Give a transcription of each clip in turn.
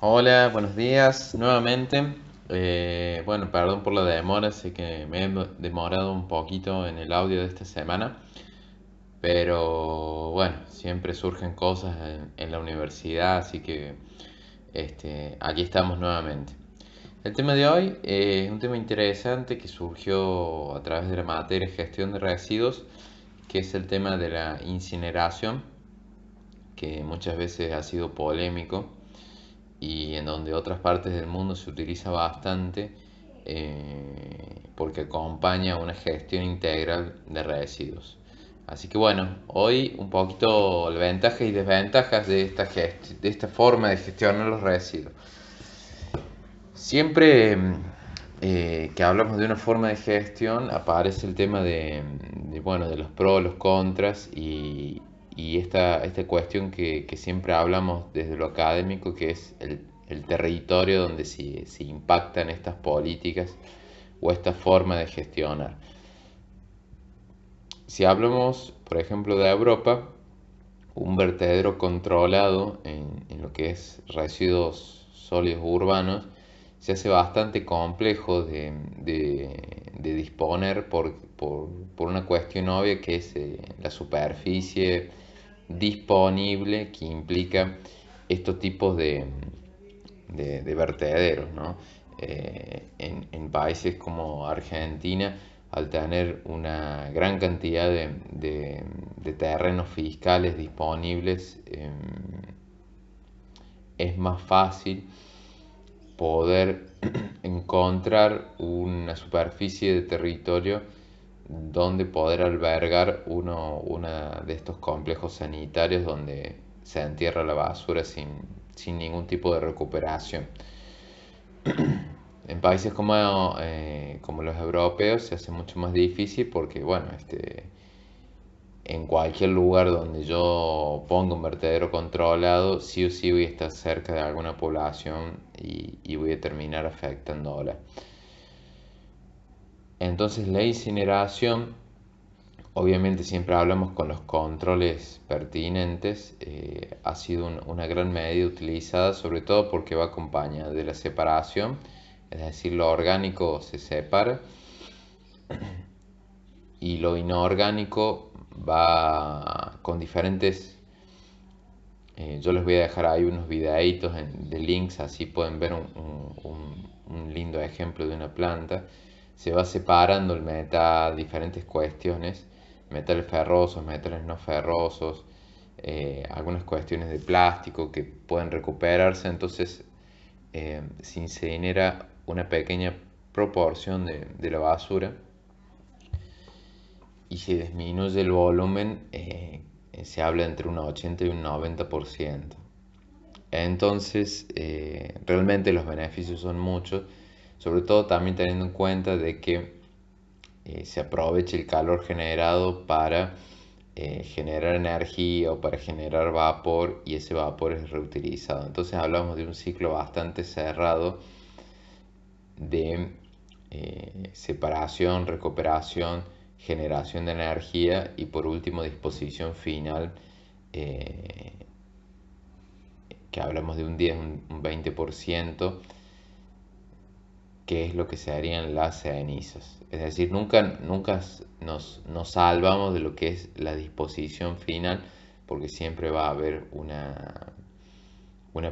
Hola, buenos días nuevamente. Bueno, perdón por la demora, sé que me he demorado un poquito en el audio de esta semana, pero bueno, siempre surgen cosas en la universidad, así que aquí estamos nuevamente. El tema de hoy es un tema interesante que surgió a través de la materia gestión de residuos, que es el tema de la incineración, que muchas veces ha sido polémico y en donde otras partes del mundo se utiliza bastante porque acompaña una gestión integral de residuos. Así que bueno, hoy un poquito las ventajas y desventajas de de esta forma de gestionar los residuos. Siempre que hablamos de una forma de gestión aparece el tema bueno, de los pros, los contras y esta cuestión que siempre hablamos desde lo académico, que es el territorio donde se impactan estas políticas o esta forma de gestionar. Si hablamos, por ejemplo, de Europa, un vertedero controlado en lo que es residuos sólidos urbanos se hace bastante complejo de disponer por una cuestión obvia que es la superficie disponible que implica estos tipos de vertederos, ¿no? En países como Argentina, al tener una gran cantidad de terrenos fiscales disponibles, es más fácil poder encontrar una superficie de territorio donde poder albergar una de estos complejos sanitarios donde se entierra la basura sin ningún tipo de recuperación. En países como los europeos se hace mucho más difícil porque, bueno, en cualquier lugar donde yo ponga un vertedero controlado, sí o sí voy a estar cerca de alguna población y voy a terminar afectándola. Entonces la incineración, obviamente siempre hablamos con los controles pertinentes, ha sido una gran medida utilizada, sobre todo porque va acompañada de la separación, es decir, lo orgánico se separa y lo inorgánico va con diferentes. Yo les voy a dejar ahí unos videitos de links, así pueden ver un lindo ejemplo de una planta. Se va separando el metal, diferentes cuestiones, metales ferrosos, metales no ferrosos, algunas cuestiones de plástico que pueden recuperarse, entonces se incinera una pequeña proporción de la basura y se disminuye el volumen, se habla entre un 80 y un 90%. Entonces, realmente los beneficios son muchos, sobre todo también teniendo en cuenta de que se aproveche el calor generado para generar energía o para generar vapor y ese vapor es reutilizado. Entonces hablamos de un ciclo bastante cerrado de separación, recuperación, generación de energía y por último disposición final, eh, que hablamos de un 10, un 20%, que es lo que se harían las cenizas. Es decir, nunca nos salvamos de lo que es la disposición final, porque siempre va a haber una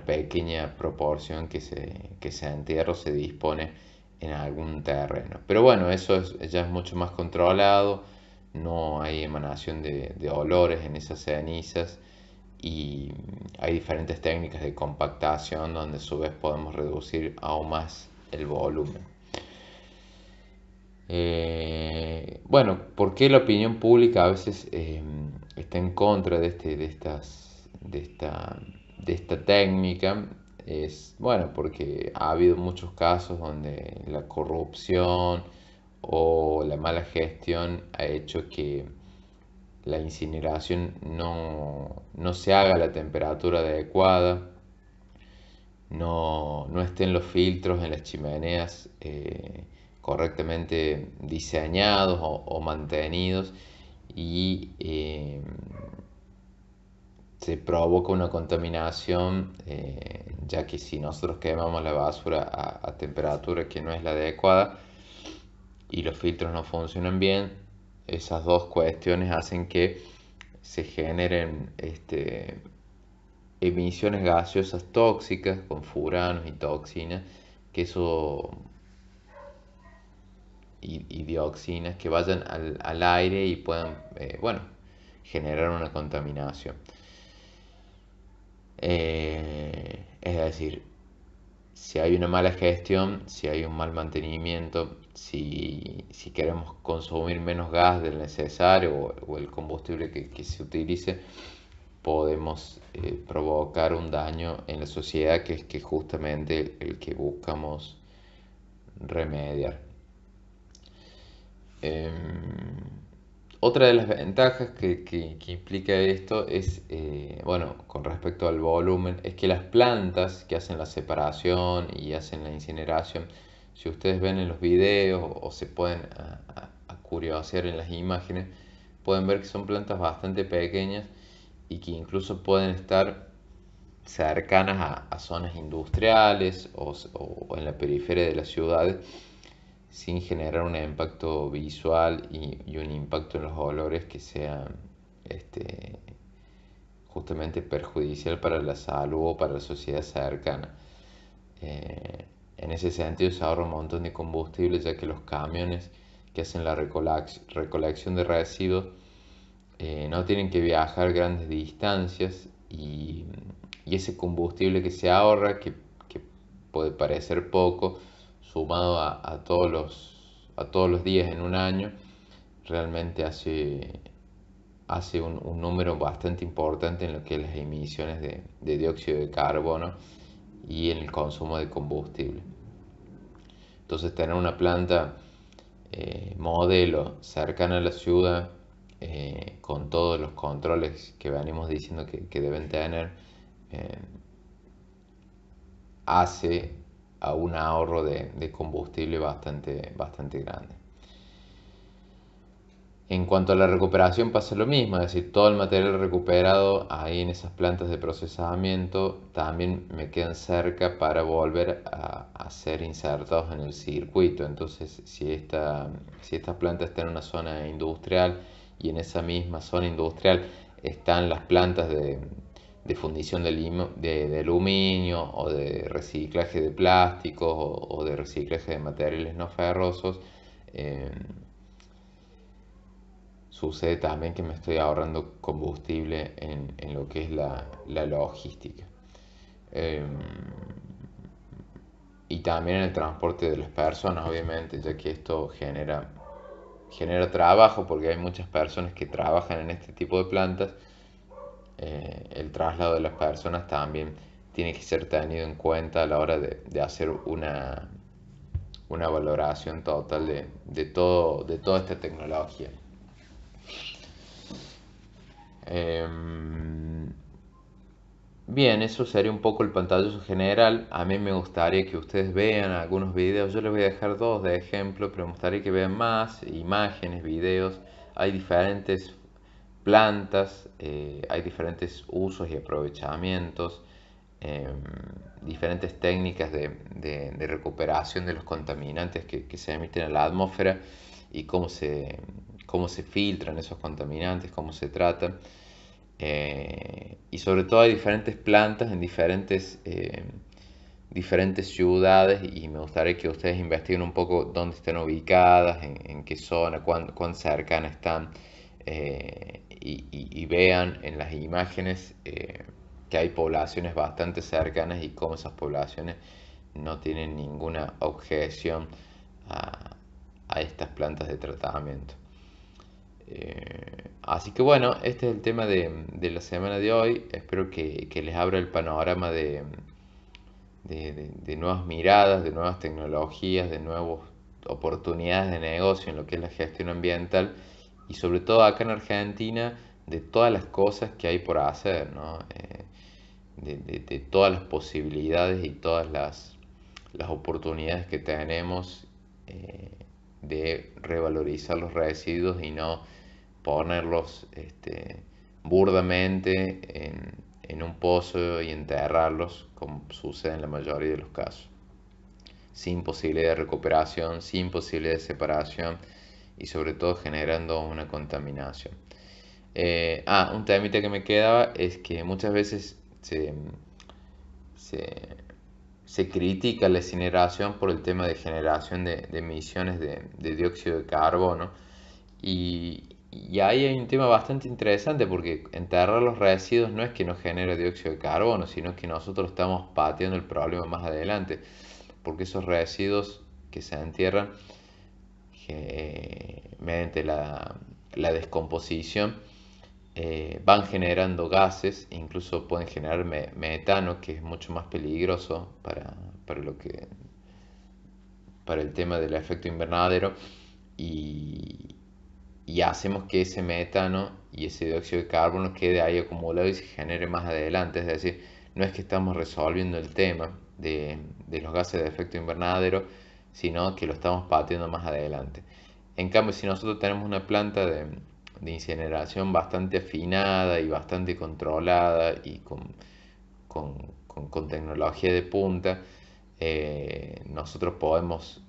pequeña proporción que se entierra o se dispone en algún terreno. Pero bueno, ya es mucho más controlado, no hay emanación de olores en esas cenizas y hay diferentes técnicas de compactación donde a su vez podemos reducir aún más el volumen. Bueno, ¿por qué la opinión pública a veces está en contra de esta técnica? Es, bueno, porque ha habido muchos casos donde la corrupción o la mala gestión ha hecho que la incineración no se haga a la temperatura adecuada, no estén los filtros en las chimeneas correctamente diseñados o mantenidos y se provoca una contaminación, ya que si nosotros quemamos la basura a temperatura que no es la adecuada y los filtros no funcionan bien, esas dos cuestiones hacen que se generen emisiones gaseosas tóxicas con furanos y toxinas, que eso y dioxinas que vayan al aire y puedan, bueno, generar una contaminación. Es decir, si hay una mala gestión, si hay un mal mantenimiento, si queremos consumir menos gas del necesario o el combustible que se utilice, podemos provocar un daño en la sociedad que es justamente el que buscamos remediar. Otra de las ventajas que implica esto es, bueno, con respecto al volumen, es que las plantas que hacen la separación y hacen la incineración, si ustedes ven en los videos o se pueden a curiosear en las imágenes, pueden ver que son plantas bastante pequeñas y que incluso pueden estar cercanas a zonas industriales o en la periferia de las ciudades sin generar un impacto visual y un impacto en los olores que sea este, justamente perjudicial para la salud o para la sociedad cercana. En ese sentido se ahorra un montón de combustible, ya que los camiones que hacen la recolección de residuos no tienen que viajar grandes distancias y ese combustible que se ahorra, que puede parecer poco, sumado a todos los días en un año, realmente hace un número bastante importante en lo que es las emisiones de dióxido de carbono y en el consumo de combustible. Entonces tener una planta modelo cercana a la ciudad, con todos los controles que venimos diciendo que deben tener, eh, hace a un ahorro de combustible bastante grande. En cuanto a la recuperación pasa lo mismo, es decir, todo el material recuperado ahí en esas plantas de procesamiento también me quedan cerca para volver a ser insertados en el circuito. Entonces, si esta planta está en una zona industrial y en esa misma zona industrial están las plantas de fundición de aluminio o de reciclaje de plásticos o de reciclaje de materiales no ferrosos, sucede también que me estoy ahorrando combustible en lo que es la logística. Eh, y también en el transporte de las personas, obviamente, ya que esto genera trabajo, porque hay muchas personas que trabajan en este tipo de plantas. El traslado de las personas también tiene que ser tenido en cuenta a la hora de hacer una valoración total de toda esta tecnología. Bien, eso sería un poco el pantallazo general. A mí me gustaría que ustedes vean algunos videos. Yo les voy a dejar dos de ejemplo, pero me gustaría que vean más imágenes, videos. Hay diferentes plantas, hay diferentes usos y aprovechamientos, eh, diferentes técnicas de recuperación de los contaminantes que se emiten a la atmósfera y cómo se filtran esos contaminantes, cómo se tratan. Y sobre todo hay diferentes plantas en diferentes ciudades y me gustaría que ustedes investiguen un poco dónde están ubicadas, en qué zona, cuán cercanas están, y vean en las imágenes que hay poblaciones bastante cercanas y cómo esas poblaciones no tienen ninguna objeción a, a estas plantas de tratamiento. Así que bueno, este es el tema de la semana de hoy. Espero que les abra el panorama de nuevas miradas, de nuevas tecnologías, de nuevas oportunidades de negocio en lo que es la gestión ambiental y sobre todo acá en Argentina de todas las cosas que hay por hacer, ¿no? De todas las posibilidades y todas las oportunidades que tenemos de revalorizar los residuos y no ponerlos burdamente en un pozo y enterrarlos, como sucede en la mayoría de los casos, sin posibilidad de recuperación, sin posibilidad de separación y sobre todo generando una contaminación. Un temita que me quedaba es que muchas veces se, se critica la incineración por el tema de generación de emisiones de dióxido de carbono. Y ahí hay un tema bastante interesante porque enterrar los residuos no es que nos genere dióxido de carbono, sino que nosotros estamos pateando el problema más adelante, porque esos residuos que se entierran mediante la descomposición van generando gases, incluso pueden generar metano, que es mucho más peligroso para el tema del efecto invernadero, y, y hacemos que ese metano y ese dióxido de carbono quede ahí acumulado y se genere más adelante. Es decir, no es que estamos resolviendo el tema de los gases de efecto invernadero, sino que lo estamos pateando más adelante. En cambio, si nosotros tenemos una planta de incineración bastante afinada y bastante controlada y con tecnología de punta, nosotros podemos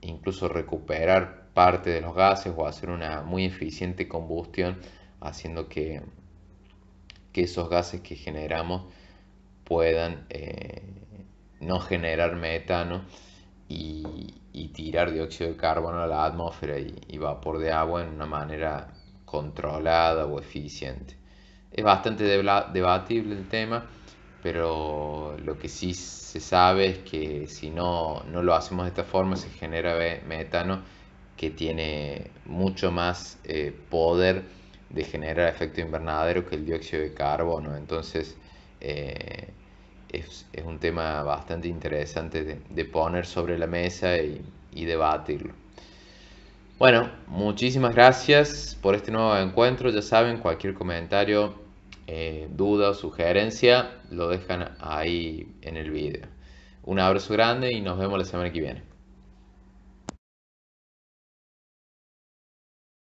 incluso recuperar parte de los gases o hacer una muy eficiente combustión, haciendo que esos gases que generamos puedan no generar metano y tirar dióxido de carbono a la atmósfera y vapor de agua en una manera controlada o eficiente. Es bastante debatible el tema, pero lo que sí se sabe es que si no lo hacemos de esta forma se genera metano que tiene mucho más poder de generar efecto invernadero que el dióxido de carbono. Entonces es un tema bastante interesante de poner sobre la mesa y debatirlo. Bueno, muchísimas gracias por este nuevo encuentro. Ya saben, cualquier comentario, duda o sugerencia lo dejan ahí en el video. Un abrazo grande y nos vemos la semana que viene.